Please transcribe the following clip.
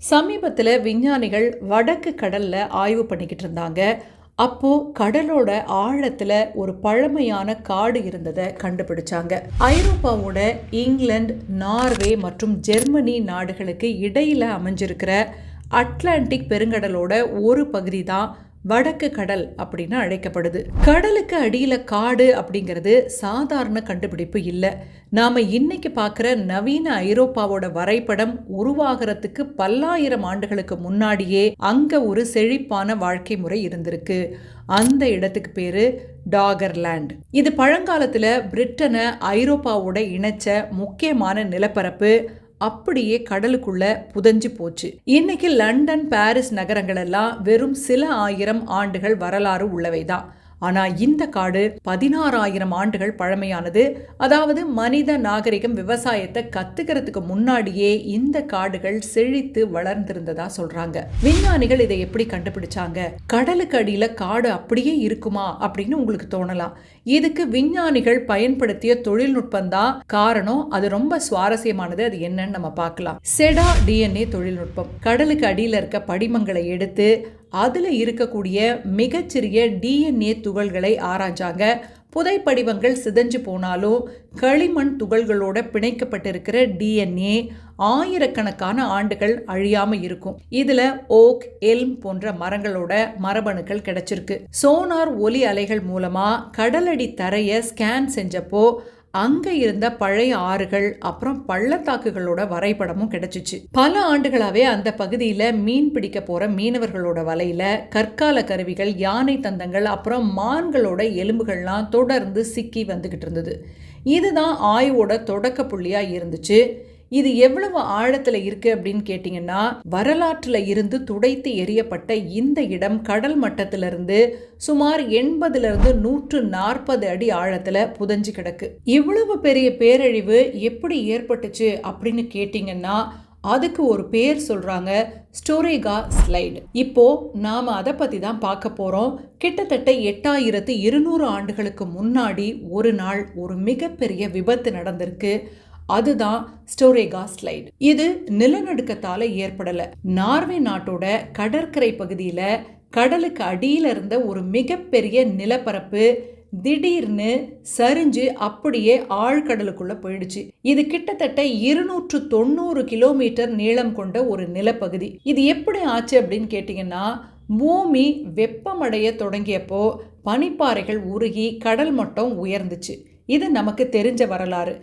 சமீபத்தில் விஞ்ஞானிகள் வடக்கு கடல்ல ஆய்வு பண்ணிக்கிட்டு இருந்தாங்க. அப்போ கடலோட ஆழத்துல ஒரு பழமையான காடு இருந்ததை கண்டுபிடிச்சாங்க. ஐரோப்பாவோட இங்கிலாந்து, நார்வே மற்றும் ஜெர்மனி நாடுகளுக்கு இடையில அமைஞ்சிருக்கிற அட்லாண்டிக் பெருங்கடலோட ஒரு பகுதி தான் வடக்கு கடல் அப்படின்னு அழைக்கப்படுது. கடலுக்கு அடியில காடு அப்படிங்கிறது சாதாரண கண்டுபிடிப்பு இல்லை. நாம இன்னைக்கு பார்க்குற நவீன ஐரோப்பாவோட வரைபடம் உருவாகிறதுக்கு பல்லாயிரம் ஆண்டுகளுக்கு முன்னாடியே அங்க ஒரு செழிப்பான வாழ்க்கை முறை இருந்திருக்கு. அந்த இடத்துக்கு பேரு டாகர்லேண்ட். இது பழங்காலத்துல பிரிட்டனை ஐரோப்பாவோட இணைச்ச முக்கியமான நிலப்பரப்பு. அப்படியே கடலுக்குள்ள புதைஞ்சு போச்சு. இன்னைக்கு லண்டன், பாரிஸ் நகரங்கள் எல்லாம் வெறும் சில ஆயிரம் ஆண்டுகள் வரலாறு உள்ளவைதான். ஆனா இந்த காடு 16,000 ஆண்டுகள் பழமையானது. அதாவது மனித நாகரிகம் விவசாயத்தை கத்துக்கிறதுக்கு முன்னாடியே இந்த காடுகள் செழித்து வளர்ந்திருந்ததா சொல்றாங்க. விஞ்ஞானிகள் இதை எப்படி கண்டுபிடிச்சாங்க? கடலுக்கு அடியில காடு அப்படியே இருக்குமா அப்படின்னு உங்களுக்கு தோணலாம். இதுக்கு விஞ்ஞானிகள் பயன்படுத்திய தொழில்நுட்பம் தான் காரணம். அது ரொம்ப சுவாரஸ்யமானது. அது என்னன்னு நம்ம பார்க்கலாம். செடா DNA தொழில்நுட்பம். கடலுக்கு அடியில இருக்க படிமங்களை எடுத்து அதுல இருக்கக்கூடிய மிகச்சிறிய DNA துகள்களை ஆராய்ச்சாங்க. புதைப்படிவங்கள் சிதைஞ்சு போனாலும் களிமண் துகள்களோட பிணைக்கப்பட்டிருக்கிற DNA ஆயிரக்கணக்கான ஆண்டுகள் அழியாம இருக்கும். இதுல ஓக், எல்ம் போன்ற மரங்களோட மரபணுக்கள் கிடைச்சிருக்கு. சோனார் ஒலி அலைகள் மூலமா கடலடி தரைய ஸ்கேன் செஞ்சப்போ அங்க இருந்த பழைய ஆறுகள் அப்புறம் பள்ளத்தாக்குகளோட வரைபடமும் கிடைச்சிச்சு. பல ஆண்டுகளாவே அந்த பகுதியில மீன் பிடிக்க போற மீனவர்களோட வலையில கற்கால கருவிகள், யானை தந்தங்கள் அப்புறம் மான்களோட எலும்புகள்லாம் தொடர்ந்து சிக்கி வந்துகிட்டு இருந்தது. இதுதான் ஆய்வோட தொடக்க புள்ளியா இருந்துச்சு. இது எவ்வளவு ஆழத்துல இருக்கு அப்படின்னு கேட்டீங்கன்னா, வரலாற்றுல இருந்து துடைத்து எறியப்பட்ட இந்த இடம் கடல் மட்டத்திலிருந்து சுமார் 80 to 140 அடி ஆழத்துல புதைஞ்சு கிடக்கு. இவ்வளவு பெரிய பேரழிவு எப்படி ஏற்பட்டுச்சு அப்படின்னு கேட்டீங்கன்னா, அதுக்கு ஒரு பேர் சொல்றாங்க, ஸ்டோரேகா ஸ்லைடு. இப்போ நாம அதை பத்தி தான் பார்க்க போறோம். கிட்டத்தட்ட 8200 ஆண்டுகளுக்கு முன்னாடி ஒரு நாள் ஒரு மிகப்பெரிய விபத்து நடந்திருக்கு. அதுதான் ஸ்டோரேகா ஸ்லைடு. இது நிலநடுக்கத்தால ஏற்படல. நார்வே நாட்டோட கடற்கரை பகுதியில கடலுக்கு அடியில இருந்த ஒரு மிகப்பெரிய நிலப்பரப்பு திடீர்னு சரிஞ்சு அப்படியே ஆழ்கடலுக்குள்ள போயிடுச்சு. இது கிட்டத்தட்ட 290 கிலோமீட்டர் நீளம் கொண்ட ஒரு நிலப்பகுதி. இது எப்படி ஆச்சு அப்படின்னு கேட்டீங்கன்னா, பூமி வெப்பமடைய தொடங்கியப்போ பனிப்பாறைகள் உருகி கடல் மட்டம் உயர்ந்துச்சு. இது நமக்கு தெரிஞ்ச வரலாறு.